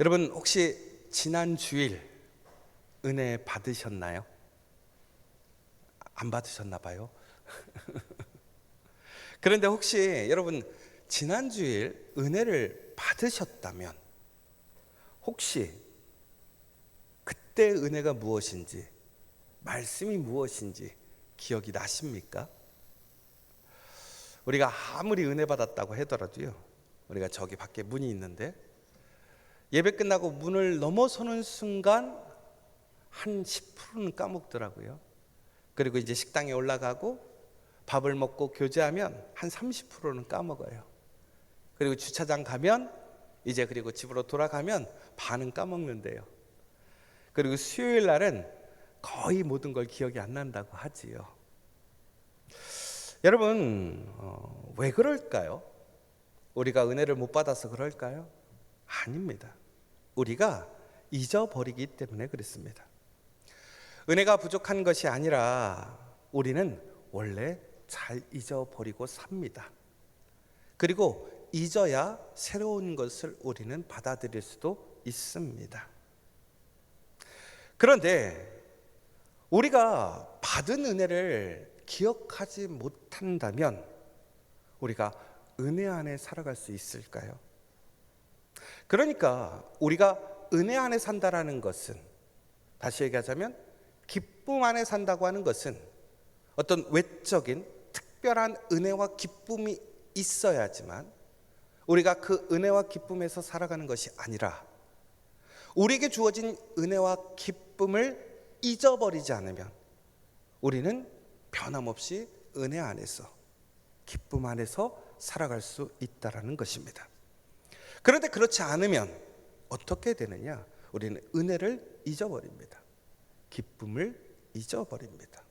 여러분 혹시 지난 주일 은혜 받으셨나요? 안 받으셨나 봐요. 그런데 혹시 여러분 지난 주일 은혜를 받으셨다면 혹시 그때 은혜가 무엇인지, 말씀이 무엇인지 기억이 나십니까? 우리가 아무리 은혜 받았다고 하더라도요, 우리가 저기 밖에 문이 있는데 예배 끝나고 문을 넘어서는 순간 한 10%는 까먹더라고요. 그리고 이제 식당에 올라가고 밥을 먹고 교제하면 한 30%는 까먹어요. 그리고 주차장 가면 이제 그리고 집으로 돌아가면 반은 까먹는데요. 그리고 수요일 날은 거의 모든 걸 기억이 안 난다고 하지요. 여러분 왜 그럴까요? 우리가 은혜를 못 받아서 그럴까요? 아닙니다. 우리가 잊어버리기 때문에 그렇습니다. 은혜가 부족한 것이 아니라 우리는 원래 잘 잊어버리고 삽니다. 그리고 잊어야 새로운 것을 우리는 받아들일 수도 있습니다. 그런데 우리가 받은 은혜를 기억하지 못한다면 우리가 은혜 안에 살아갈 수 있을까요? 그러니까 우리가 은혜 안에 산다라는 것은, 다시 얘기하자면 기쁨 안에 산다고 하는 것은 어떤 외적인 특별한 은혜와 기쁨이 있어야지만 우리가 그 은혜와 기쁨에서 살아가는 것이 아니라 우리에게 주어진 은혜와 기쁨을 잊어버리지 않으면 우리는 변함없이 은혜 안에서, 기쁨 안에서 살아갈 수 있다는 것입니다. 그런데 그렇지 않으면 어떻게 되느냐? 우리는 은혜를 잊어버립니다. 기쁨을 잊어버립니다.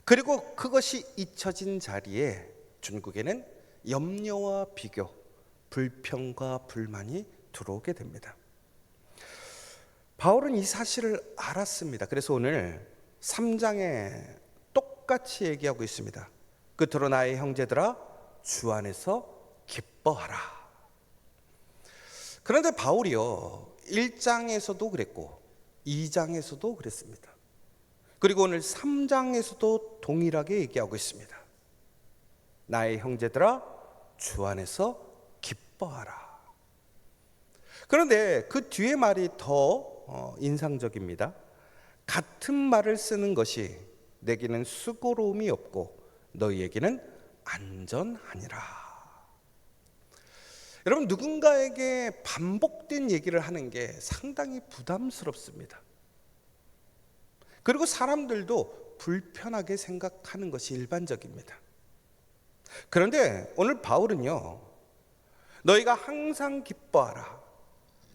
그리고 그것이 잊혀진 자리에 중국에는 염려와 비교, 불평과 불만이 들어오게 됩니다. 바울은 이 사실을 알았습니다. 그래서 오늘 3장에 똑같이 얘기하고 있습니다. 그토록 나의 형제들아 주 안에서 기뻐하라. 그런데 바울이요 1장에서도 그랬고 2장에서도 그랬습니다. 그리고 오늘 3장에서도 동일하게 얘기하고 있습니다. 나의 형제들아 주 안에서 기뻐하라. 그런데 그 뒤에 말이 더 인상적입니다. 같은 말을 쓰는 것이 내게는 수고로움이 없고 너희에게는 안전하니라. 여러분 누군가에게 반복된 얘기를 하는 게 상당히 부담스럽습니다. 그리고 사람들도 불편하게 생각하는 것이 일반적입니다. 그런데 오늘 바울은요, 너희가 항상 기뻐하라.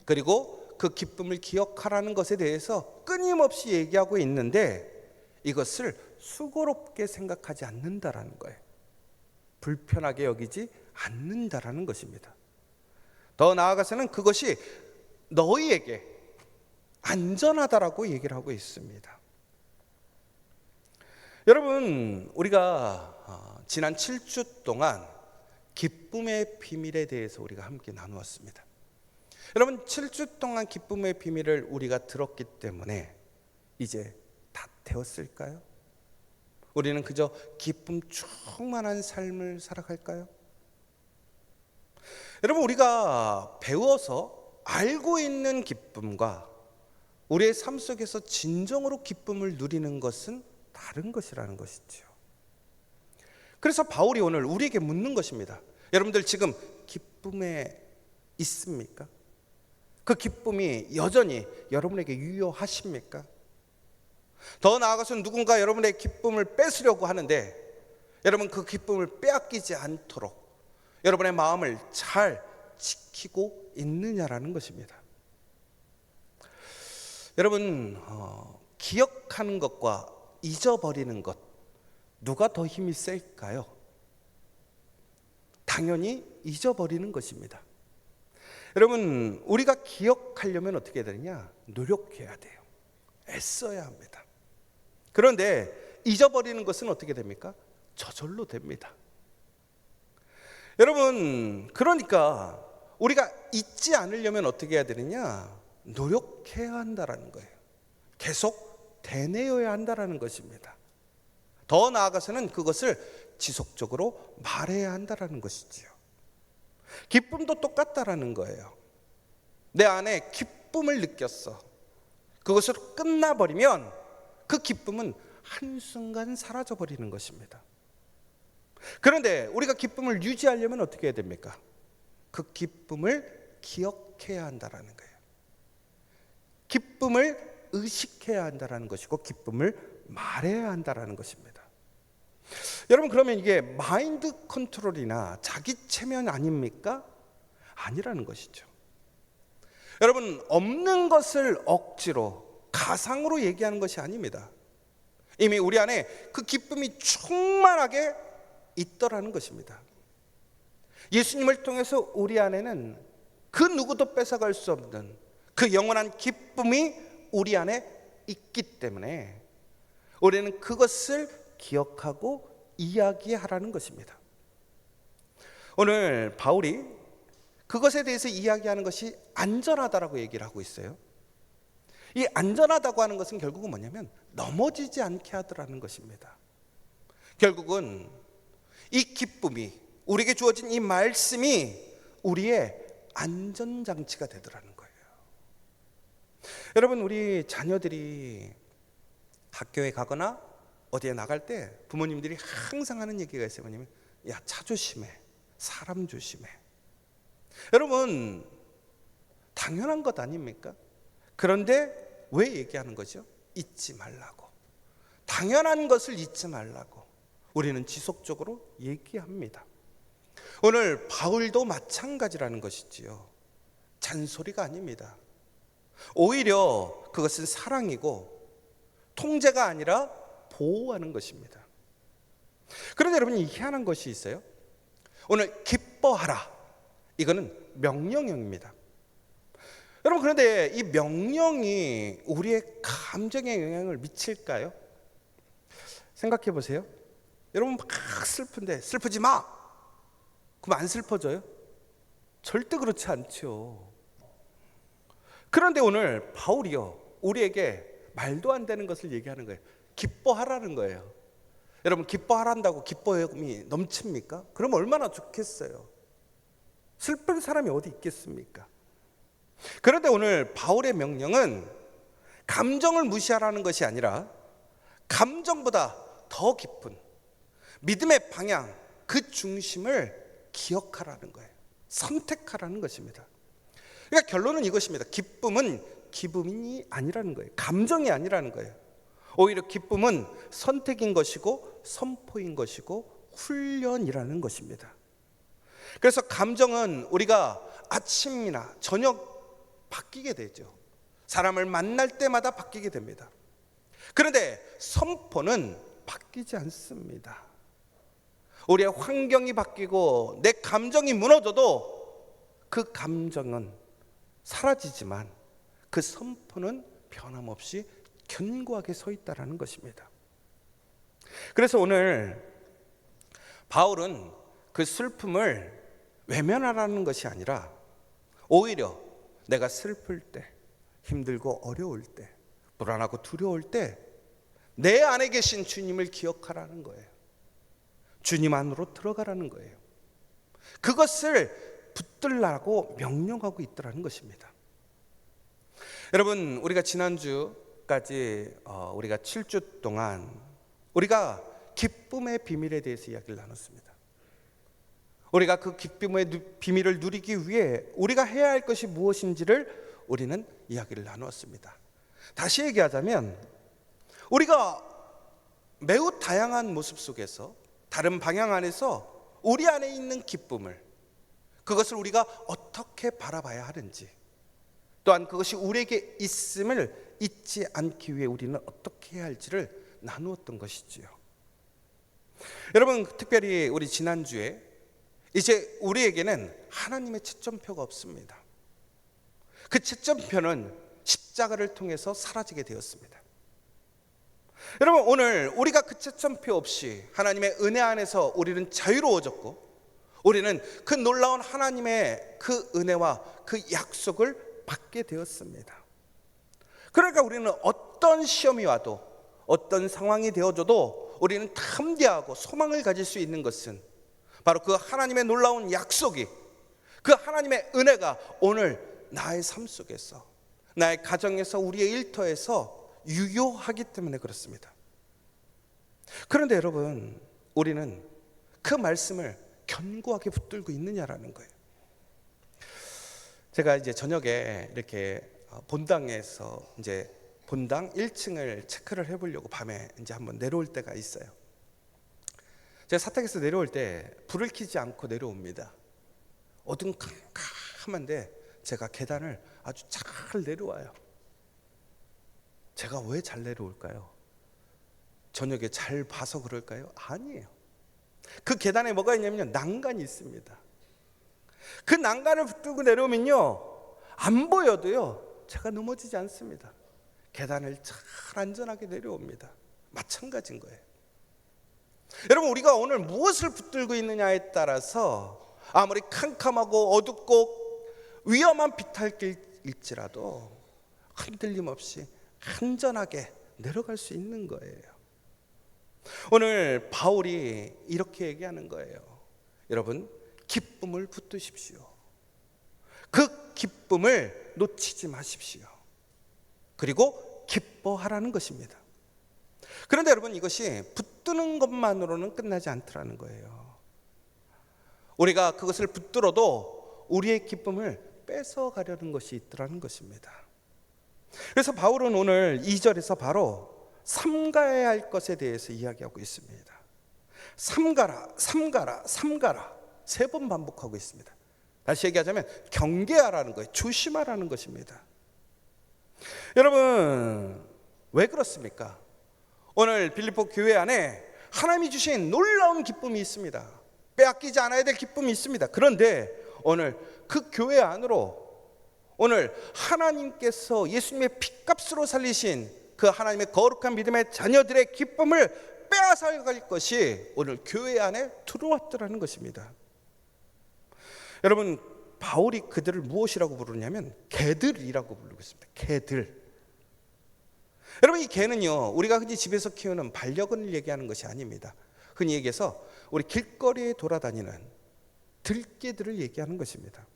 그리고 그 기쁨을 기억하라는 것에 대해서 끊임없이 얘기하고 있는데 이것을 수고롭게 생각하지 않는다라는 거예요. 불편하게 여기지 않는다라는 것입니다. 더 나아가서는 그것이 너희에게 안전하다라고 얘기를 하고 있습니다. 여러분 우리가 지난 7주 동안 기쁨의 비밀에 대해서 우리가 함께 나누었습니다. 여러분 7주 동안 기쁨의 비밀을 우리가 들었기 때문에 이제 다 되었을까요? 우리는 그저 기쁨 충만한 삶을 살아갈까요? 여러분 우리가 배워서 알고 있는 기쁨과 우리의 삶 속에서 진정으로 기쁨을 누리는 것은 다른 것이라는 것이죠. 그래서 바울이 오늘 우리에게 묻는 것입니다. 여러분들 지금 기쁨에 있습니까? 그 기쁨이 여전히 여러분에게 유효하십니까? 더 나아가서 누군가 여러분의 기쁨을 뺏으려고 하는데 여러분 그 기쁨을 빼앗기지 않도록 여러분의 마음을 잘 지키고 있느냐라는 것입니다. 여러분 기억하는 것과 잊어버리는 것 누가 더 힘이 셀까요? 당연히 잊어버리는 것입니다. 여러분 우리가 기억하려면 어떻게 해야 되느냐? 노력해야 돼요. 애써야 합니다. 그런데 잊어버리는 것은 어떻게 됩니까? 저절로 됩니다. 여러분 그러니까 우리가 잊지 않으려면 어떻게 해야 되느냐? 노력해야 한다라는 거예요. 계속 되뇌어야 한다라는 것입니다. 더 나아가서는 그것을 지속적으로 말해야 한다라는 것이지요. 기쁨도 똑같다라는 거예요. 내 안에 기쁨을 느꼈어. 그것으로 끝나버리면 그 기쁨은 한순간 사라져버리는 것입니다. 그런데 우리가 기쁨을 유지하려면 어떻게 해야 됩니까? 그 기쁨을 기억해야 한다라는 거예요. 기쁨을 의식해야 한다라는 것이고 기쁨을 말해야 한다라는 것입니다. 여러분, 그러면 이게 마인드 컨트롤이나 자기 체면 아닙니까? 아니라는 것이죠. 여러분, 없는 것을 억지로 가상으로 얘기하는 것이 아닙니다. 이미 우리 안에 그 기쁨이 충만하게 있더라는 것입니다. 예수님을 통해서 우리 안에는 그 누구도 뺏어갈 수 없는 그 영원한 기쁨이 우리 안에 있기 때문에 우리는 그것을 기억하고 이야기하라는 것입니다. 오늘 바울이 그것에 대해서 이야기하는 것이 안전하다라고 얘기를 하고 있어요. 이 안전하다고 하는 것은 결국은 뭐냐면 넘어지지 않게 하더라는 것입니다. 결국은 이 기쁨이, 우리에게 주어진 이 말씀이 우리의 안전장치가 되더라는 거예요. 여러분, 우리 자녀들이 학교에 가거나 어디에 나갈 때 부모님들이 항상 하는 얘기가 있어요. 뭐냐면 야, 차 조심해, 사람 조심해. 여러분, 당연한 것 아닙니까? 그런데 왜 얘기하는 거죠? 잊지 말라고. 당연한 것을 잊지 말라고 우리는 지속적으로 얘기합니다. 오늘 바울도 마찬가지라는 것이지요. 잔소리가 아닙니다. 오히려 그것은 사랑이고 통제가 아니라 보호하는 것입니다. 그런데 여러분, 이 희한한 것이 있어요. 오늘 기뻐하라, 이거는 명령형입니다. 여러분, 그런데 이 명령이 우리의 감정에 영향을 미칠까요? 생각해 보세요. 여러분, 막 슬픈데 슬프지 마, 그럼 안 슬퍼져요? 절대 그렇지 않죠. 그런데 오늘 바울이요, 우리에게 말도 안 되는 것을 얘기하는 거예요. 기뻐하라는 거예요. 여러분, 기뻐하란다고 기쁨이 넘칩니까? 그럼 얼마나 좋겠어요. 슬픈 사람이 어디 있겠습니까? 그런데 오늘 바울의 명령은 감정을 무시하라는 것이 아니라 감정보다 더 깊은 믿음의 방향, 그 중심을 기억하라는 거예요. 선택하라는 것입니다. 그러니까 결론은 이것입니다. 기쁨은 기쁨이 아니라는 거예요. 감정이 아니라는 거예요. 오히려 기쁨은 선택인 것이고 선포인 것이고 훈련이라는 것입니다. 그래서 감정은 우리가 아침이나 저녁 바뀌게 되죠. 사람을 만날 때마다 바뀌게 됩니다. 그런데 선포는 바뀌지 않습니다. 우리의 환경이 바뀌고 내 감정이 무너져도 그 감정은 사라지지만 그 선포는 변함없이 견고하게 서 있다는 것입니다. 그래서 오늘 바울은 그 슬픔을 외면하라는 것이 아니라 오히려 내가 슬플 때, 힘들고 어려울 때, 불안하고 두려울 때 내 안에 계신 주님을 기억하라는 거예요. 주님 안으로 들어가라는 거예요. 그것을 붙들라고 명령하고 있더라는 것입니다. 여러분, 우리가 지난주까지 우리가 7주 동안 우리가 기쁨의 비밀에 대해서 이야기를 나눴습니다. 우리가 그 기쁨의 비밀을 누리기 위해 우리가 해야 할 것이 무엇인지를 우리는 이야기를 나누었습니다. 다시 얘기하자면 우리가 매우 다양한 모습 속에서 다른 방향 안에서 우리 안에 있는 기쁨을, 그것을 우리가 어떻게 바라봐야 하는지, 또한 그것이 우리에게 있음을 잊지 않기 위해 우리는 어떻게 해야 할지를 나누었던 것이지요. 여러분, 특별히 우리 지난주에 이제 우리에게는 하나님의 채점표가 없습니다. 그 채점표는 십자가를 통해서 사라지게 되었습니다. 여러분, 오늘 우리가 그 채점표 없이 하나님의 은혜 안에서 우리는 자유로워졌고 우리는 그 놀라운 하나님의 그 은혜와 그 약속을 받게 되었습니다. 그러니까 우리는 어떤 시험이 와도, 어떤 상황이 되어져도 우리는 담대하고 소망을 가질 수 있는 것은 바로 그 하나님의 놀라운 약속이, 그 하나님의 은혜가 오늘 나의 삶 속에서, 나의 가정에서, 우리의 일터에서 유효하기 때문에 그렇습니다. 그런데 여러분, 우리는 그 말씀을 견고하게 붙들고 있느냐라는 거예요. 제가 이제 저녁에 이렇게 본당에서 이제 본당 1층을 체크를 해보려고 밤에 이제 한번 내려올 때가 있어요. 제가 사택에서 내려올 때 불을 켜지 않고 내려옵니다. 어두컴컴한데 제가 계단을 아주 잘 내려와요. 제가 왜 잘 내려올까요? 저녁에 잘 봐서 그럴까요? 아니에요. 그 계단에 뭐가 있냐면요, 난간이 있습니다. 그 난간을 붙들고 내려오면요, 안 보여도요 제가 넘어지지 않습니다. 계단을 잘 안전하게 내려옵니다. 마찬가지인 거예요. 여러분, 우리가 오늘 무엇을 붙들고 있느냐에 따라서 아무리 캄캄하고 어둡고 위험한 비탈길일지라도 흔들림 없이 안전하게 내려갈 수 있는 거예요. 오늘 바울이 이렇게 얘기하는 거예요. 여러분, 기쁨을 붙드십시오. 그 기쁨을 놓치지 마십시오. 그리고 기뻐하라는 것입니다. 그런데 여러분, 이것이 붙드는 것만으로는 끝나지 않더라는 거예요. 우리가 그것을 붙들어도 우리의 기쁨을 뺏어가려는 것이 있더라는 것입니다. 그래서 바울은 오늘 2절에서 바로 삼가야 할 것에 대해서 이야기하고 있습니다. 삼가라, 삼가라, 삼가라 3번 반복하고 있습니다. 다시 얘기하자면 경계하라는 거예요. 조심하라는 것입니다. 여러분, 왜 그렇습니까? 오늘 빌립보 교회 안에 하나님이 주신 놀라운 기쁨이 있습니다. 빼앗기지 않아야 될 기쁨이 있습니다. 그런데 오늘 그 교회 안으로 오늘 하나님께서 예수님의 핏값으로 살리신 그 하나님의 거룩한 믿음의 자녀들의 기쁨을 빼앗아갈 것이 오늘 교회 안에 들어왔더라는 것입니다. 여러분, 바울이 그들을 무엇이라고 부르냐면 개들이라고 부르고 있습니다. 개들. 여러분, 이 개는요, 우리가 흔히 집에서 키우는 반려견을 얘기하는 것이 아닙니다. 흔히 얘기해서 우리 길거리에 돌아다니는 들개들을 얘기하는 것입니다.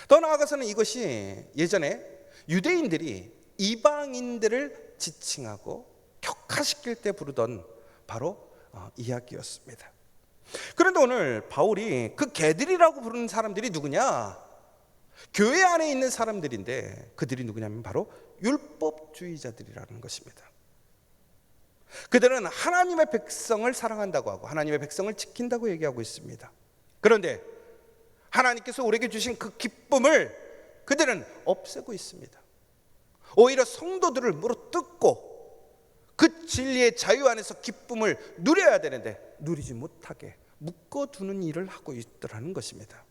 더 나아가서는 이것이 예전에 유대인들이 이방인들을 지칭하고 격하시킬 때 부르던 바로 이야기였습니다. 그런데 오늘 바울이 그 개들이라고 부르는 사람들이 누구냐? 교회 안에 있는 사람들인데 그들이 누구냐면 바로 율법주의자들이라는 것입니다. 그들은 하나님의 백성을 사랑한다고 하고 하나님의 백성을 지킨다고 얘기하고 있습니다. 그런데 하나님께서 우리에게 주신 그 기쁨을 그들은 없애고 있습니다. 오히려 성도들을 물어뜯고 그 진리의 자유 안에서 기쁨을 누려야 되는데 누리지 못하게 묶어두는 일을 하고 있더라는 것입니다.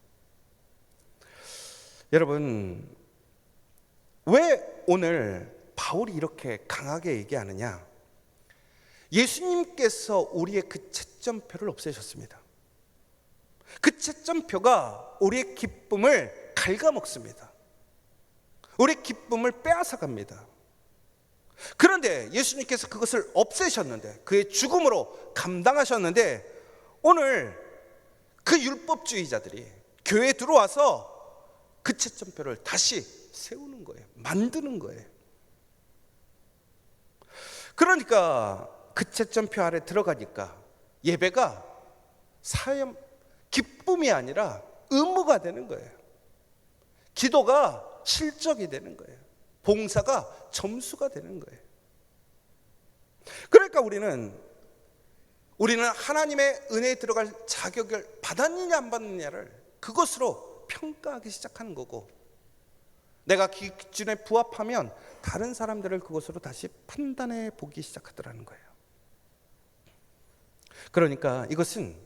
여러분, 왜 오늘 바울이 이렇게 강하게 얘기하느냐? 예수님께서 우리의 그 채점표를 없애셨습니다. 그 채점표가 우리의 기쁨을 갉아먹습니다. 우리의 기쁨을 빼앗아갑니다. 그런데 예수님께서 그것을 없애셨는데, 그의 죽음으로 감당하셨는데, 오늘 그 율법주의자들이 교회에 들어와서 그 채점표를 다시 세우는 거예요. 만드는 거예요. 그러니까 그 채점표 아래 들어가니까 예배가 기쁨이 아니라 의무가 되는 거예요. 기도가 실적이 되는 거예요. 봉사가 점수가 되는 거예요. 그러니까 우리는 하나님의 은혜에 들어갈 자격을 받았느냐 안 받느냐를 그것으로 평가하기 시작하는 거고, 내가 기준에 부합하면 다른 사람들을 그것으로 다시 판단해 보기 시작하더라는 거예요. 그러니까 이것은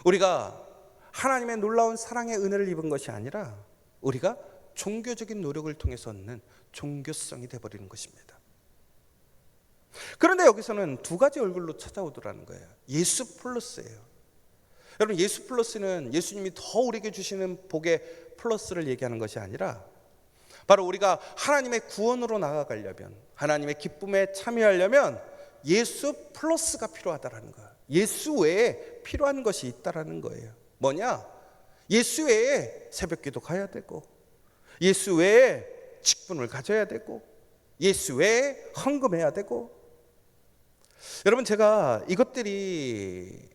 우리가 하나님의 놀라운 사랑의 은혜를 입은 것이 아니라 우리가 종교적인 노력을 통해서 얻는 종교성이 되어버리는 것입니다. 그런데 여기서는 두 가지 얼굴로 찾아오더라는 거예요. 예수 플러스예요. 여러분, 예수 플러스는 예수님이 더 우리에게 주시는 복의 플러스를 얘기하는 것이 아니라 바로 우리가 하나님의 구원으로 나아가려면, 하나님의 기쁨에 참여하려면 예수 플러스가 필요하다라는 거예요. 예수 외에 필요한 것이 있다라는 거예요. 뭐냐? 예수 외에 새벽기도 가야 되고, 예수 외에 직분을 가져야 되고, 예수 외에 헌금해야 되고. 여러분, 제가 이것들이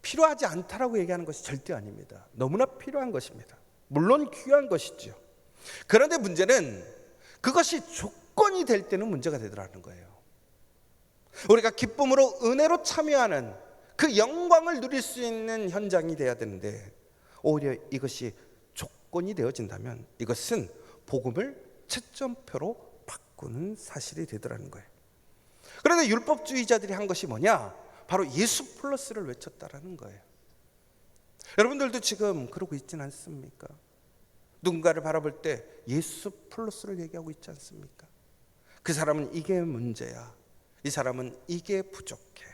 필요하지 않다라고 얘기하는 것이 절대 아닙니다. 너무나 필요한 것입니다. 물론 귀한 것이죠. 그런데 문제는 그것이 조건이 될 때는 문제가 되더라는 거예요. 우리가 기쁨으로 은혜로 참여하는 그 영광을 누릴 수 있는 현장이 돼야 되는데, 오히려 이것이 조건이 되어진다면 이것은 복음을 채점표로 바꾸는 사실이 되더라는 거예요. 그런데 율법주의자들이 한 것이 뭐냐? 바로 예수 플러스를 외쳤다라는 거예요. 여러분들도 지금 그러고 있지는 않습니까? 누군가를 바라볼 때 예수 플러스를 얘기하고 있지 않습니까? 그 사람은 이게 문제야, 이 사람은 이게 부족해.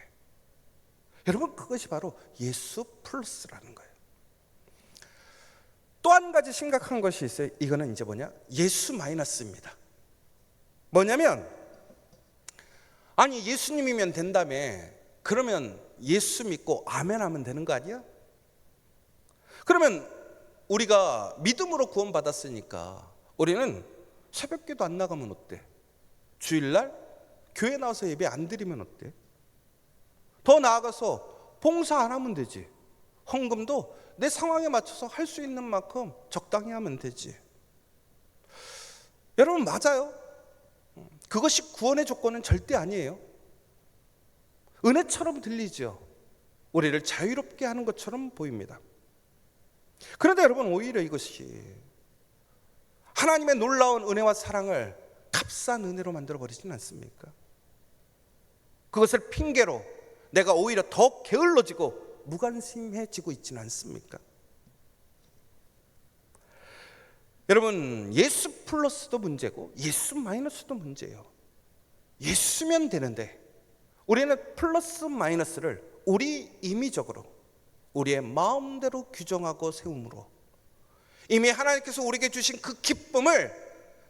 여러분, 그것이 바로 예수 플러스라는 거예요. 또 한 가지 심각한 것이 있어요. 이거는 이제 뭐냐? 예수 마이너스입니다. 뭐냐면, 아니 예수님이면 된다며, 그러면 예수 믿고 아멘 하면 되는 거 아니야? 그러면 우리가 믿음으로 구원받았으니까 우리는 새벽기도 안 나가면 어때? 주일날 교회 나와서 예배 안 드리면 어때? 더 나아가서 봉사 안 하면 되지. 헌금도 내 상황에 맞춰서 할 수 있는 만큼 적당히 하면 되지. 여러분, 맞아요. 그것이 구원의 조건은 절대 아니에요. 은혜처럼 들리죠. 우리를 자유롭게 하는 것처럼 보입니다. 그런데 여러분, 오히려 이것이 하나님의 놀라운 은혜와 사랑을 값싼 은혜로 만들어버리지는 않습니까? 그것을 핑계로 내가 오히려 더 게을러지고 무관심해지고 있지는 않습니까? 여러분, 예수 플러스도 문제고 예수 마이너스도 문제예요. 예수면 되는데 우리는 플러스 마이너스를 우리 임의적으로 우리의 마음대로 규정하고 세움으로 이미 하나님께서 우리에게 주신 그 기쁨을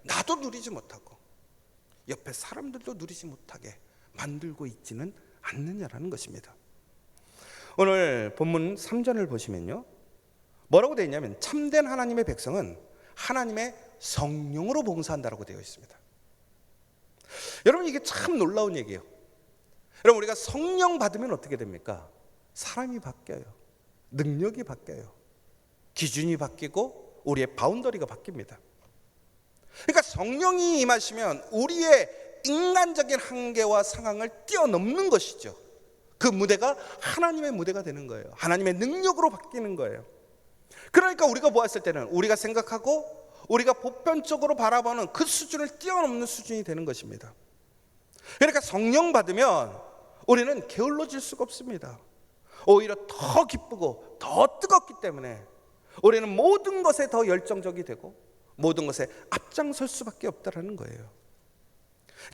나도 누리지 못하고 옆에 사람들도 누리지 못하게 만들고 있지는 않느냐라는 것입니다. 오늘 본문 3절을 보시면요, 뭐라고 되어 있냐면 참된 하나님의 백성은 하나님의 성령으로 봉사한다라고 되어 있습니다. 여러분, 이게 참 놀라운 얘기예요. 여러분, 우리가 성령 받으면 어떻게 됩니까? 사람이 바뀌어요. 능력이 바뀌어요. 기준이 바뀌고 우리의 바운더리가 바뀝니다. 그러니까 성령이 임하시면 우리의 인간적인 한계와 상황을 뛰어넘는 것이죠. 그 무대가 하나님의 무대가 되는 거예요. 하나님의 능력으로 바뀌는 거예요. 그러니까 우리가 보았을 때는 우리가 생각하고 우리가 보편적으로 바라보는 그 수준을 뛰어넘는 수준이 되는 것입니다. 그러니까 성령 받으면 우리는 게을러질 수가 없습니다. 오히려 더 기쁘고 더 뜨겁기 때문에 우리는 모든 것에 더 열정적이 되고 모든 것에 앞장설 수밖에 없다라는 거예요.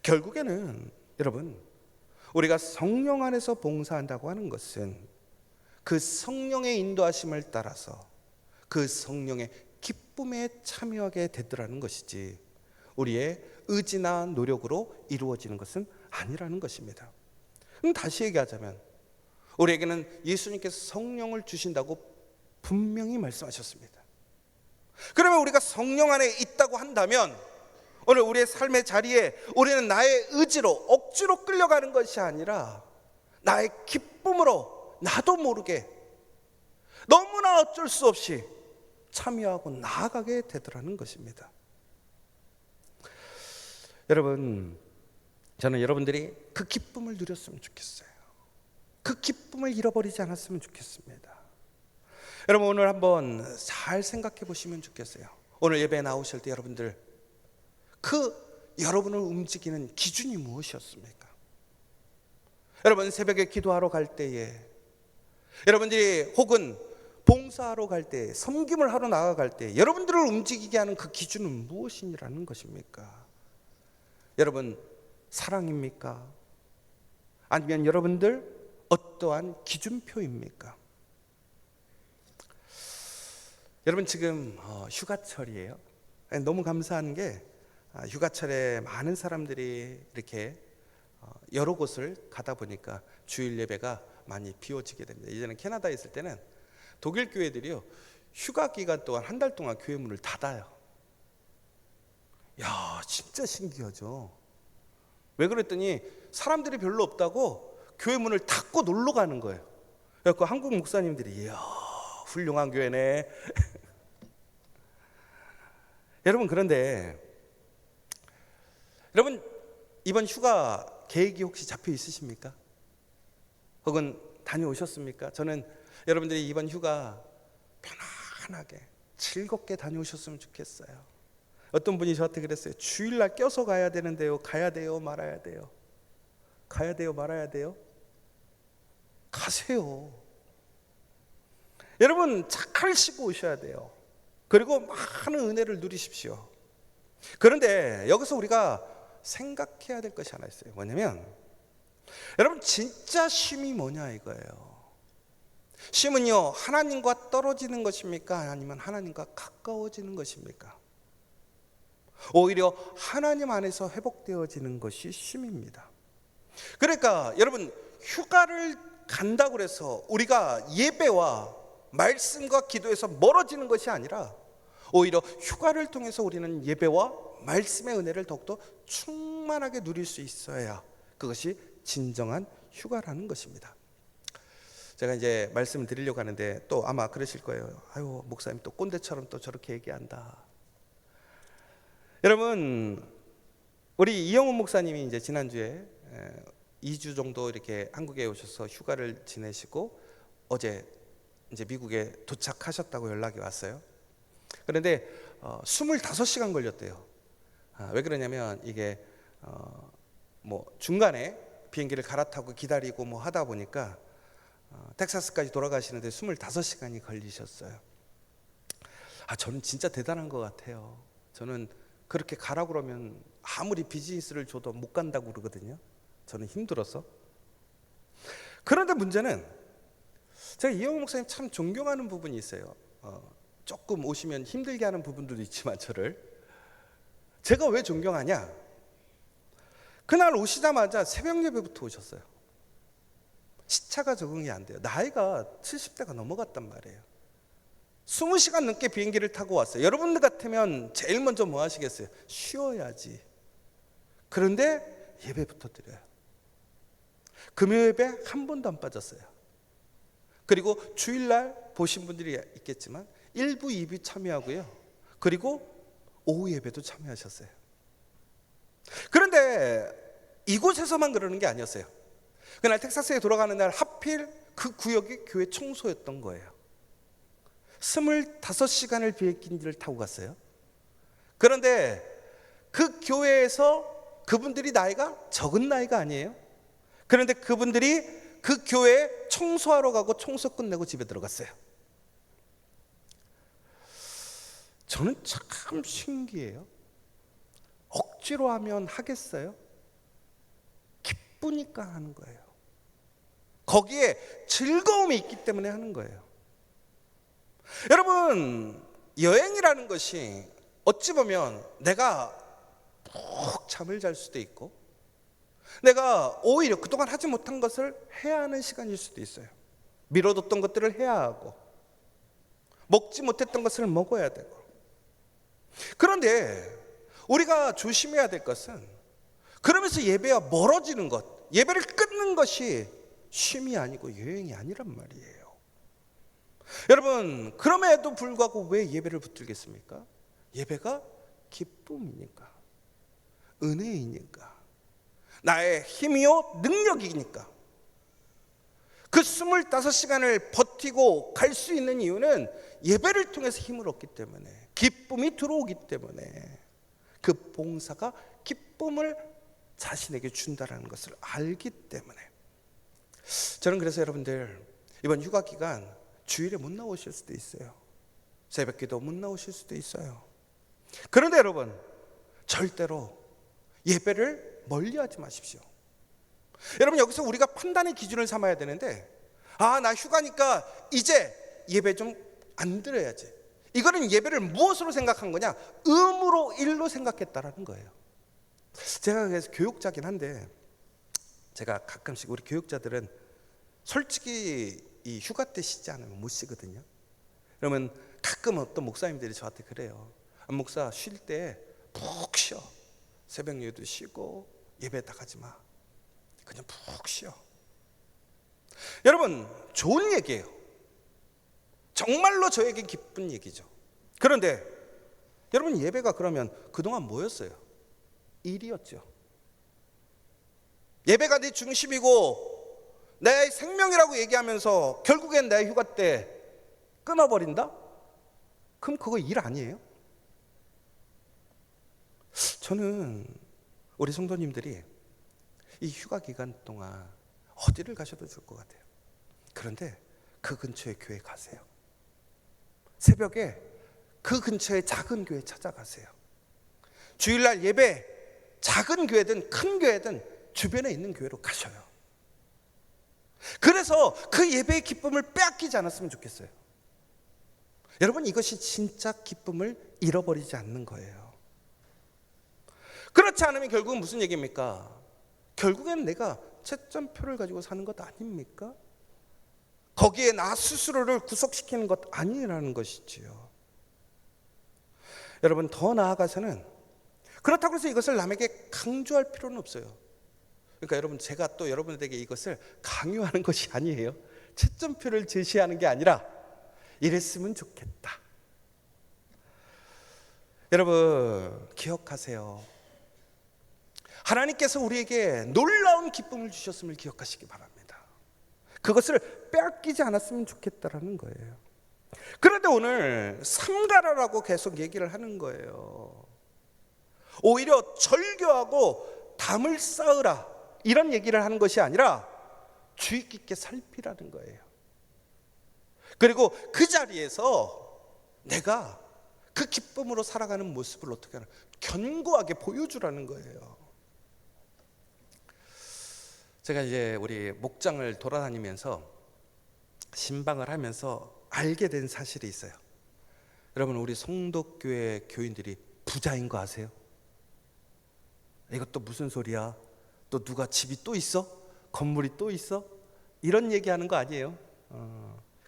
결국에는 여러분, 우리가 성령 안에서 봉사한다고 하는 것은 그 성령의 인도하심을 따라서 그 성령의 기쁨에 참여하게 되더라는 것이지 우리의 의지나 노력으로 이루어지는 것은 아니라는 것입니다. 그럼 다시 얘기하자면 우리에게는 예수님께서 성령을 주신다고 분명히 말씀하셨습니다. 그러면 우리가 성령 안에 있다고 한다면 오늘 우리의 삶의 자리에 우리는 나의 의지로 억지로 끌려가는 것이 아니라 나의 기쁨으로 나도 모르게 너무나 어쩔 수 없이 참여하고 나아가게 되더라는 것입니다. 여러분, 저는 여러분들이 그 기쁨을 누렸으면 좋겠어요. 그 기쁨을 잃어버리지 않았으면 좋겠습니다. 여러분, 오늘 한번 잘 생각해 보시면 좋겠어요. 오늘 예배에 나오실 때 여러분들 그 여러분을 움직이는 기준이 무엇이었습니까? 여러분, 새벽에 기도하러 갈 때에, 여러분들이 혹은 봉사하러 갈 때, 섬김을 하러 나아갈 때 여러분들을 움직이게 하는 그 기준은 무엇이라는 것입니까? 여러분, 사랑입니까? 아니면 여러분들 어떠한 기준표입니까? 여러분 지금 휴가철이에요. 너무 감사한 게 휴가철에 많은 사람들이 이렇게 여러 곳을 가다 보니까 주일 예배가 많이 비워지게 됩니다. 예전에 캐나다에 있을 때는 독일 교회들이요, 휴가 기간 동안 한 달 동안 교회 문을 닫아요. 야, 진짜 신기하죠. 왜 그랬더니 사람들이 별로 없다고 교회 문을 닫고 놀러 가는 거예요. 그래서 한국 목사님들이 이야, 훌륭한 교회네. 여러분, 그런데 여러분 이번 휴가 계획이 혹시 잡혀 있으십니까? 혹은 다녀오셨습니까? 저는 여러분들이 이번 휴가 편안하게 즐겁게 다녀오셨으면 좋겠어요. 어떤 분이 저한테 그랬어요. 주일날 껴서 가야 되는데요. 가야 돼요? 말아야 돼요? 가야 돼요? 말아야 돼요? 가세요. 여러분 잘 쉬고 오셔야 돼요. 그리고 많은 은혜를 누리십시오. 그런데 여기서 우리가 생각해야 될 것이 하나 있어요. 뭐냐면 여러분 진짜 쉼이 뭐냐 이거예요. 쉼은요, 하나님과 떨어지는 것입니까? 아니면 하나님과 가까워지는 것입니까? 오히려 하나님 안에서 회복되어지는 것이 쉼입니다. 그러니까 여러분 휴가를 간다고 해서 우리가 예배와 말씀과 기도에서 멀어지는 것이 아니라 오히려 휴가를 통해서 우리는 예배와 말씀의 은혜를 더욱더 충만하게 누릴 수 있어야 그것이 진정한 휴가라는 것입니다. 제가 이제 말씀을 드리려고 하는데 또 아마 그러실 거예요. 아유, 목사님 또 꼰대처럼 또 저렇게 얘기한다. 여러분, 우리 이영훈 목사님이 이제 지난주에 2주 정도 이렇게 한국에 오셔서 휴가를 지내시고 어제 이제 미국에 도착하셨다고 연락이 왔어요. 그런데 25시간 걸렸대요. 왜 그러냐면 이게 뭐 중간에 비행기를 갈아타고 기다리고 뭐 하다 보니까 텍사스까지 돌아가시는데 25시간이 걸리셨어요. 저는 진짜 대단한 것 같아요. 저는 그렇게 가라고 그러면 아무리 비즈니스를 줘도 못 간다고 그러거든요. 저는 힘들어서. 그런데 문제는 제가 이영호 목사님 참 존경하는 부분이 있어요. 조금 오시면 힘들게 하는 부분들도 있지만 제가 왜 존경하냐? 그날 오시자마자 새벽 예배부터 오셨어요. 시차가 적응이 안 돼요. 나이가 70대가 넘어갔단 말이에요. 20시간 넘게 비행기를 타고 왔어요. 여러분들 같으면 제일 먼저 뭐 하시겠어요? 쉬어야지. 그런데 예배부터 드려요. 금요 예배 한 번도 안 빠졌어요. 그리고 주일날 보신 분들이 있겠지만 1부, 2부 참여하고요. 그리고 오후 예배도 참여하셨어요. 그런데 이곳에서만 그러는 게 아니었어요. 그날 텍사스에 돌아가는 날 하필 그 구역이 교회 청소였던 거예요. 25시간을 비행기를 타고 갔어요. 그런데 그 교회에서 그분들이 나이가 적은 나이가 아니에요. 그런데 그분들이 그 교회에 청소하러 가고 청소 끝내고 집에 들어갔어요. 저는 참 신기해요. 억지로 하면 하겠어요? 기쁘니까 하는 거예요. 거기에 즐거움이 있기 때문에 하는 거예요. 여러분, 여행이라는 것이 어찌 보면 내가 푹 잠을 잘 수도 있고 내가 오히려 그동안 하지 못한 것을 해야 하는 시간일 수도 있어요. 미뤄뒀던 것들을 해야 하고 먹지 못했던 것을 먹어야 되고. 그런데 우리가 조심해야 될 것은 그러면서 예배와 멀어지는 것, 예배를 끊는 것이 쉼이 아니고 여행이 아니란 말이에요. 여러분, 그럼에도 불구하고 왜 예배를 붙들겠습니까? 예배가 기쁨이니까, 은혜이니까, 나의 힘이요 능력이니까. 그 25시간을 버티고 갈 수 있는 이유는 예배를 통해서 힘을 얻기 때문에, 기쁨이 들어오기 때문에, 그 봉사가 기쁨을 자신에게 준다라는 것을 알기 때문에. 저는 그래서 여러분들 이번 휴가 기간 주일에 못 나오실 수도 있어요. 새벽기도 못 나오실 수도 있어요. 그런데 여러분, 절대로 예배를 멀리하지 마십시오. 여러분, 여기서 우리가 판단의 기준을 삼아야 되는데, 나 휴가니까 이제 예배 좀 안 드려야지, 이거는 예배를 무엇으로 생각한 거냐? 의무로 일로 생각했다라는 거예요. 제가 그래서 교육자긴 한데, 제가 가끔씩 우리 교육자들은 솔직히 이 휴가 때 쉬지 않으면 못 쉬거든요. 그러면 가끔 어떤 목사님들이 저한테 그래요. 목사 쉴 때 푹 쉬어. 새벽 예배도 쉬고 예배 다 가지 마. 그냥 푹 쉬어. 여러분, 좋은 얘기예요. 정말로 저에게 기쁜 얘기죠. 그런데 여러분, 예배가 그러면 그동안 뭐였어요? 일이었죠. 예배가 내 중심이고 내 생명이라고 얘기하면서 결국엔 내 휴가 때 끊어버린다? 그럼 그거 일 아니에요? 저는 우리 성도님들이 이 휴가 기간 동안 어디를 가셔도 좋을 것 같아요. 그런데 그 근처에 교회 가세요. 새벽에 그 근처에 작은 교회 찾아가세요. 주일날 예배, 작은 교회든 큰 교회든 주변에 있는 교회로 가셔요. 그래서 그 예배의 기쁨을 빼앗기지 않았으면 좋겠어요. 여러분, 이것이 진짜 기쁨을 잃어버리지 않는 거예요. 그렇지 않으면 결국은 무슨 얘기입니까? 결국엔 내가 채점표를 가지고 사는 것 아닙니까? 거기에 나 스스로를 구속시키는 것 아니라는 것이지요. 여러분, 더 나아가서는 그렇다고 해서 이것을 남에게 강조할 필요는 없어요. 그러니까 여러분, 제가 또 여러분들에게 이것을 강요하는 것이 아니에요. 채점표를 제시하는 게 아니라 이랬으면 좋겠다. 여러분, 기억하세요. 하나님께서 우리에게 놀라운 기쁨을 주셨음을 기억하시기 바랍니다. 그것을 빼앗기지 않았으면 좋겠다라는 거예요. 그런데 오늘 삼가라라고 계속 얘기를 하는 거예요. 오히려 절교하고 담을 쌓으라, 이런 얘기를 하는 것이 아니라 주의 깊게 살피라는 거예요. 그리고 그 자리에서 내가 그 기쁨으로 살아가는 모습을 어떻게 하나, 견고하게 보여주라는 거예요. 제가 이제 우리 목장을 돌아다니면서 신방을 하면서 알게 된 사실이 있어요. 여러분, 우리 성덕교회 교인들이 부자인 거 아세요? 이것도 무슨 소리야? 또 누가 집이 또 있어? 건물이 또 있어? 이런 얘기하는 거 아니에요.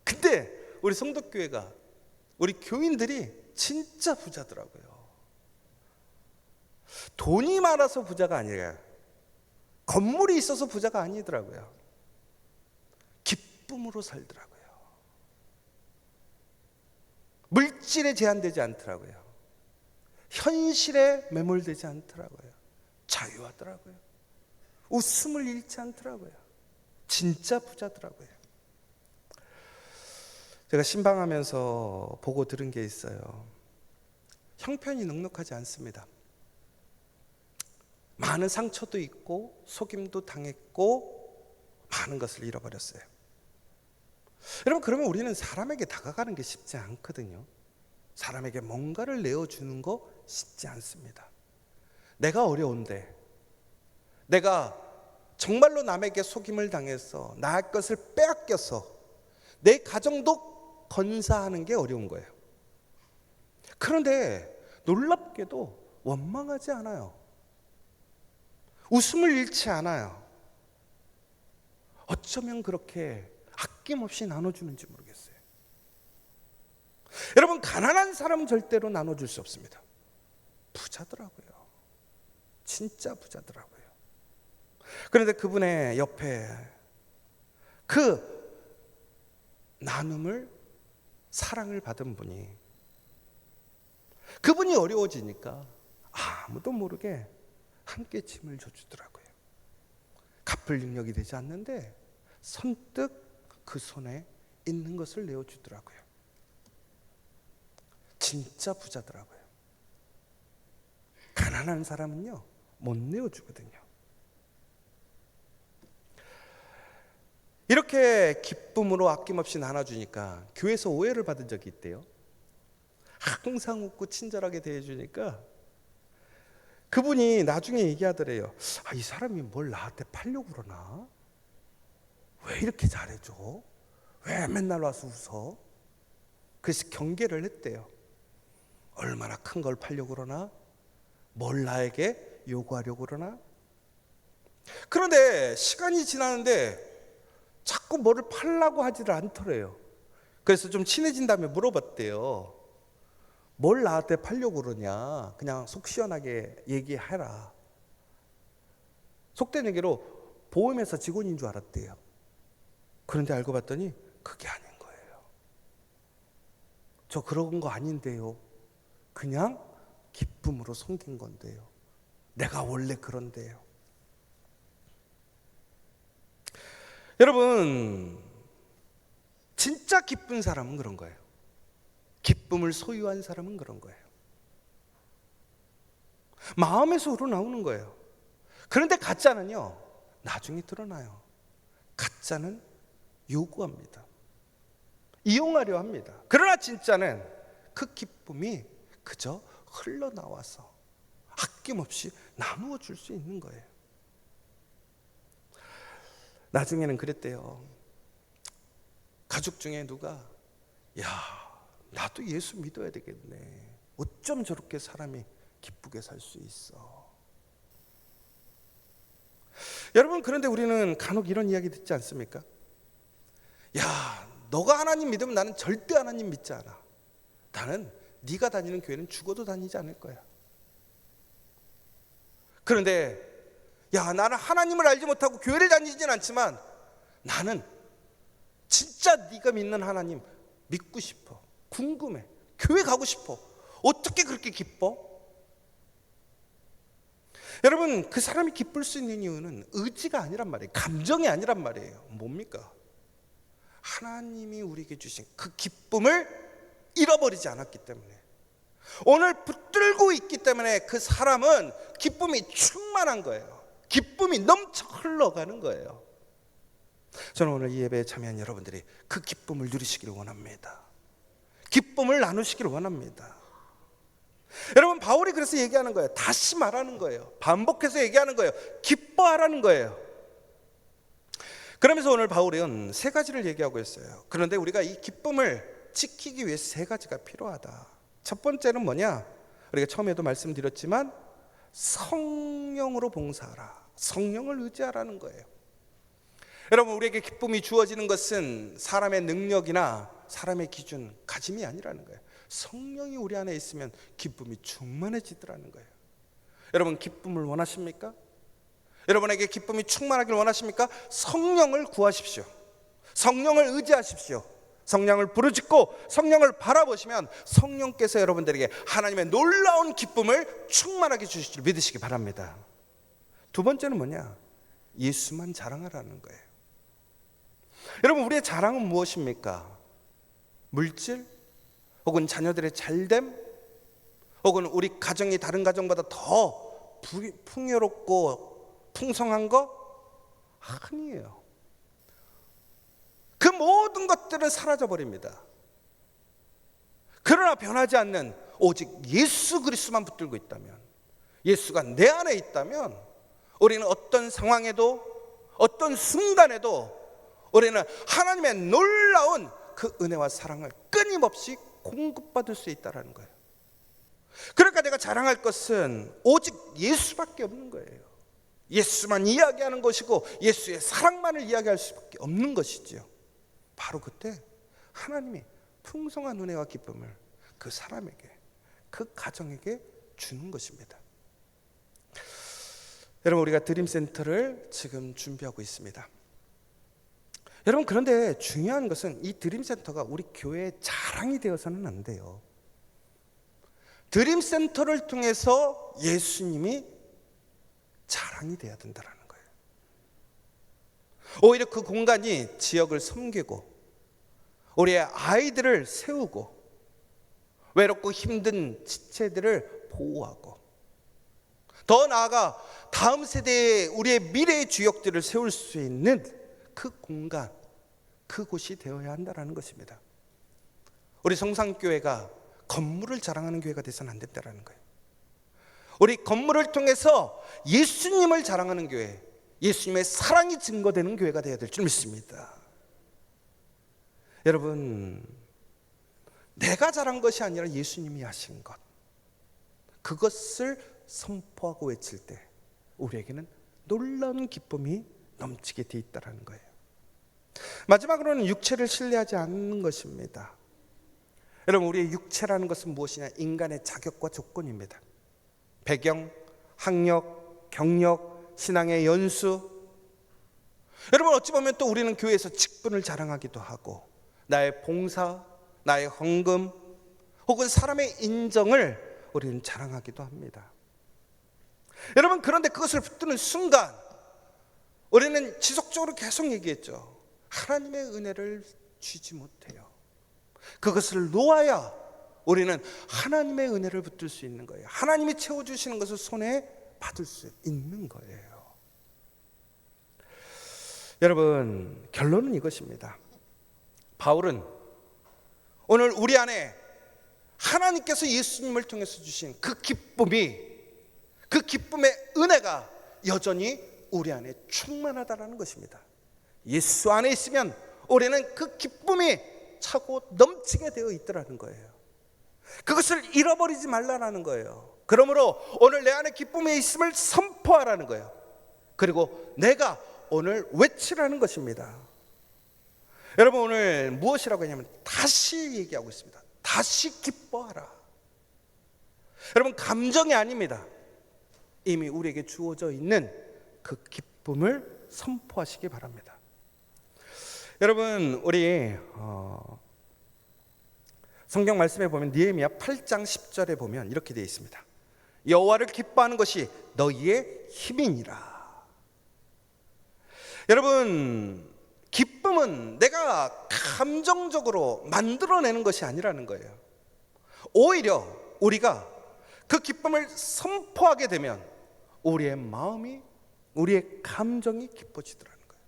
근데 우리 성덕교회가, 우리 교인들이 진짜 부자더라고요. 돈이 많아서 부자가 아니라, 건물이 있어서 부자가 아니더라고요. 기쁨으로 살더라고요. 물질에 제한되지 않더라고요. 현실에 매몰되지 않더라고요. 자유하더라고요. 웃음을 잃지 않더라고요. 진짜 부자더라고요. 제가 신방하면서 보고 들은 게 있어요. 형편이 넉넉하지 않습니다. 많은 상처도 있고 속임도 당했고 많은 것을 잃어버렸어요. 여러분, 그러면 우리는 사람에게 다가가는 게 쉽지 않거든요. 사람에게 뭔가를 내어주는 거 쉽지 않습니다. 내가 어려운데, 내가 정말로 남에게 속임을 당해서 나의 것을 빼앗겨서 내 가정도 건사하는 게 어려운 거예요. 그런데 놀랍게도 원망하지 않아요. 웃음을 잃지 않아요. 어쩌면 그렇게 아낌없이 나눠주는지 모르겠어요. 여러분, 가난한 사람은 절대로 나눠줄 수 없습니다. 부자더라고요. 진짜 부자더라고요. 그런데 그분의 옆에 그 나눔을, 사랑을 받은 분이, 그분이 어려워지니까 아무도 모르게 함께 짐을 져주더라고요. 갚을 능력이 되지 않는데 선뜻 그 손에 있는 것을 내어주더라고요. 진짜 부자더라고요. 가난한 사람은요, 못 내어주거든요. 이렇게 기쁨으로 아낌없이 나눠주니까 교회에서 오해를 받은 적이 있대요. 항상 웃고 친절하게 대해주니까 그분이 나중에 얘기하더래요. 이 사람이 뭘 나한테 팔려고 그러나? 왜 이렇게 잘해줘? 왜 맨날 와서 웃어? 그래서 경계를 했대요. 얼마나 큰 걸 팔려고 그러나? 뭘 나에게 요구하려고 그러나? 그런데 시간이 지나는데 자꾸 뭐를 팔라고 하지를 않더래요. 그래서 좀 친해진 다음에 물어봤대요. 뭘 나한테 팔려고 그러냐? 그냥 속 시원하게 얘기해라. 속된 얘기로 보험회사 직원인 줄 알았대요. 그런데 알고 봤더니 그게 아닌 거예요. 저 그런 거 아닌데요. 그냥 기쁨으로 섬긴 건데요. 내가 원래 그런데요. 여러분, 진짜 기쁜 사람은 그런 거예요. 기쁨을 소유한 사람은 그런 거예요. 마음에서 우러나오는 거예요. 그런데 가짜는요, 나중에 드러나요. 가짜는 요구합니다. 이용하려 합니다. 그러나 진짜는 그 기쁨이 그저 흘러나와서 아낌없이 나누어 줄 수 있는 거예요. 나중에는 그랬대요. 가족 중에 누가 나도 예수 믿어야 되겠네. 어쩜 저렇게 사람이 기쁘게 살 수 있어. 여러분, 그런데 우리는 간혹 이런 이야기 듣지 않습니까? 너가 하나님 믿으면 나는 절대 하나님 믿지 않아. 나는 네가 다니는 교회는 죽어도 다니지 않을 거야. 그런데 나는 하나님을 알지 못하고 교회를 다니진 않지만 나는 진짜 네가 믿는 하나님 믿고 싶어. 궁금해. 교회 가고 싶어. 어떻게 그렇게 기뻐? 여러분, 그 사람이 기쁠 수 있는 이유는 의지가 아니란 말이에요. 감정이 아니란 말이에요. 뭡니까? 하나님이 우리에게 주신 그 기쁨을 잃어버리지 않았기 때문에, 오늘 붙들고 있기 때문에 그 사람은 기쁨이 충만한 거예요. 기쁨이 넘쳐 흘러가는 거예요. 저는 오늘 이 예배에 참여한 여러분들이 그 기쁨을 누리시기를 원합니다. 기쁨을 나누시기를 원합니다. 여러분, 바울이 그래서 얘기하는 거예요. 다시 말하는 거예요. 반복해서 얘기하는 거예요. 기뻐하라는 거예요. 그러면서 오늘 바울은 세 가지를 얘기하고 있어요. 그런데 우리가 이 기쁨을 지키기 위해 세 가지가 필요하다. 첫 번째는 뭐냐? 우리가 처음에도 말씀드렸지만 성령으로 봉사하라. 성령을 의지하라는 거예요. 여러분, 우리에게 기쁨이 주어지는 것은 사람의 능력이나 사람의 기준, 가짐이 아니라는 거예요. 성령이 우리 안에 있으면 기쁨이 충만해지더라는 거예요. 여러분, 기쁨을 원하십니까? 여러분에게 기쁨이 충만하길 원하십니까? 성령을 구하십시오. 성령을 의지하십시오. 성령을 부르짖고 성령을 바라보시면 성령께서 여러분들에게 하나님의 놀라운 기쁨을 충만하게 주실 줄 믿으시기 바랍니다. 두 번째는 뭐냐? 예수만 자랑하라는 거예요. 여러분, 우리의 자랑은 무엇입니까? 물질? 혹은 자녀들의 잘됨? 혹은 우리 가정이 다른 가정보다 더 풍요롭고 풍성한 거? 아니에요. 그 모든 것들은 사라져버립니다. 그러나 변하지 않는 오직 예수 그리스도만 붙들고 있다면, 예수가 내 안에 있다면 우리는 어떤 상황에도 어떤 순간에도 우리는 하나님의 놀라운 그 은혜와 사랑을 끊임없이 공급받을 수 있다는 거예요. 그러니까 내가 자랑할 것은 오직 예수밖에 없는 거예요. 예수만 이야기하는 것이고 예수의 사랑만을 이야기할 수밖에 없는 것이지요. 바로 그때 하나님이 풍성한 은혜와 기쁨을 그 사람에게, 그 가정에게 주는 것입니다. 여러분, 우리가 드림센터를 지금 준비하고 있습니다. 여러분, 그런데 중요한 것은 이 드림센터가 우리 교회의 자랑이 되어서는 안 돼요. 드림센터를 통해서 예수님이 자랑이 돼야 된다는 거예요. 오히려 그 공간이 지역을 섬기고 우리의 아이들을 세우고 외롭고 힘든 지체들을 보호하고 더 나아가 다음 세대의 우리의 미래의 주역들을 세울 수 있는 그 공간, 그곳이 되어야 한다는 것입니다. 우리 성산교회가 건물을 자랑하는 교회가 되서는 안 된다는 거예요. 우리 건물을 통해서 예수님을 자랑하는 교회, 예수님의 사랑이 증거되는 교회가 되어야 될 줄 믿습니다. 여러분, 내가 잘한 것이 아니라 예수님이 하신 것, 그것을 선포하고 외칠 때 우리에게는 놀라운 기쁨이 넘치게 돼 있다는 거예요. 마지막으로는 육체를 신뢰하지 않는 것입니다. 여러분, 우리의 육체라는 것은 무엇이냐? 인간의 자격과 조건입니다. 배경, 학력, 경력, 신앙의 연수. 여러분, 어찌 보면 또 우리는 교회에서 직분을 자랑하기도 하고 나의 봉사, 나의 헌금 혹은 사람의 인정을 우리는 자랑하기도 합니다. 여러분, 그런데 그것을 붙드는 순간 우리는 지속적으로 계속 얘기했죠. 하나님의 은혜를 쥐지 못해요. 그것을 놓아야 우리는 하나님의 은혜를 붙들 수 있는 거예요. 하나님이 채워주시는 것을 손에 받을 수 있는 거예요. 여러분, 결론은 이것입니다. 바울은 오늘 우리 안에 하나님께서 예수님을 통해서 주신 그 기쁨이, 그 기쁨의 은혜가 여전히 우리 안에 충만하다는 것입니다. 예수 안에 있으면 우리는 그 기쁨이 차고 넘치게 되어 있더라는 거예요. 그것을 잃어버리지 말라는 거예요. 그러므로 오늘 내 안에 기쁨이 있음을 선포하라는 거예요. 그리고 내가 오늘 외치라는 것입니다. 여러분, 오늘 무엇이라고 하냐면 다시 얘기하고 있습니다. 다시 기뻐하라. 여러분, 감정이 아닙니다. 이미 우리에게 주어져 있는 그 기쁨을 선포하시기 바랍니다. 여러분, 우리 성경 말씀에 보면 느헤미야 8장 10절에 보면 이렇게 되어 있습니다. 여호와를 기뻐하는 것이 너희의 힘이니라. 여러분, 기쁨은 내가 감정적으로 만들어내는 것이 아니라는 거예요. 오히려 우리가 그 기쁨을 선포하게 되면 우리의 마음이, 우리의 감정이 기뻐지더라는 거예요.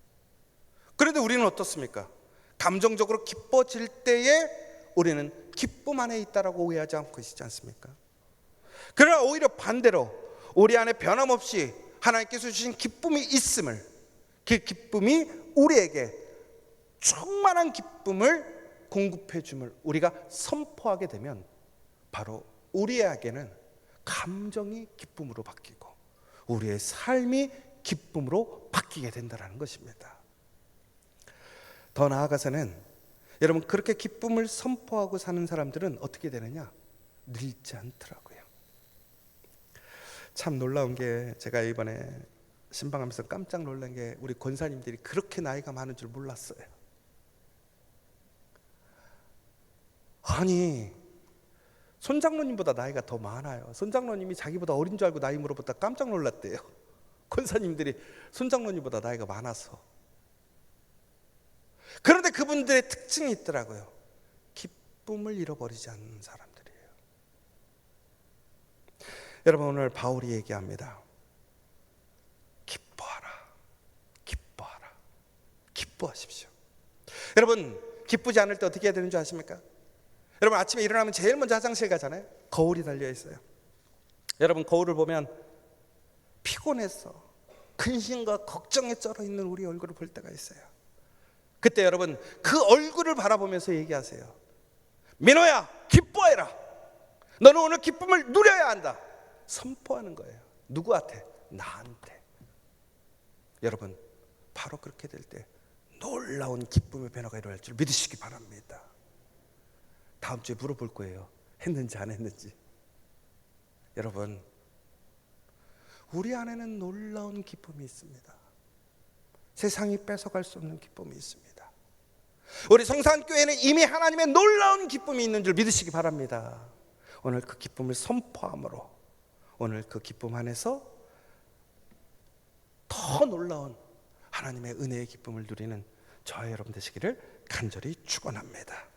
그런데 우리는 어떻습니까? 감정적으로 기뻐질 때에 우리는 기쁨 안에 있다라고 오해하지 않고 계시지 않습니까? 그러나 오히려 반대로 우리 안에 변함없이 하나님께서 주신 기쁨이 있음을, 그 기쁨이 우리에게 충만한 기쁨을 공급해 줌을 우리가 선포하게 되면 바로 우리에게는 감정이 기쁨으로 바뀌고 우리의 삶이 기쁨으로 바뀌게 된다는 것입니다. 더 나아가서는 여러분, 그렇게 기쁨을 선포하고 사는 사람들은 어떻게 되느냐? 늙지 않더라고요. 참 놀라운 게, 제가 이번에 신방하면서 깜짝 놀란 게 우리 권사님들이 그렇게 나이가 많은 줄 몰랐어요. 아니, 손장로님보다 나이가 더 많아요. 손장로님이 자기보다 어린 줄 알고 나이 물어보다 깜짝 놀랐대요. 권사님들이 손장로님보다 나이가 많아서. 그런데 그분들의 특징이 있더라고요. 기쁨을 잃어버리지 않는 사람들이에요. 여러분, 오늘 바울이 얘기합니다. 기뻐하라, 기뻐하라, 기뻐하십시오. 여러분, 기쁘지 않을 때 어떻게 해야 되는 줄 아십니까? 여러분, 아침에 일어나면 제일 먼저 화장실 가잖아요. 거울이 달려 있어요. 여러분, 거울을 보면 피곤해서 근심과 걱정에 쩔어 있는 우리 얼굴을 볼 때가 있어요. 그때 여러분, 그 얼굴을 바라보면서 얘기하세요. 민호야, 기뻐해라. 너는 오늘 기쁨을 누려야 한다. 선포하는 거예요. 누구한테? 나한테. 여러분, 바로 그렇게 될 때 놀라운 기쁨의 변화가 일어날 줄 믿으시기 바랍니다. 다음 주에 물어볼 거예요. 했는지 안 했는지. 여러분, 우리 안에는 놀라운 기쁨이 있습니다. 세상이 뺏어갈 수 없는 기쁨이 있습니다. 우리 성산교회는 이미 하나님의 놀라운 기쁨이 있는 줄 믿으시기 바랍니다. 오늘 그 기쁨을 선포함으로 오늘 그 기쁨 안에서 더 놀라운 하나님의 은혜의 기쁨을 누리는 저와 여러분 되시기를 간절히 축원합니다.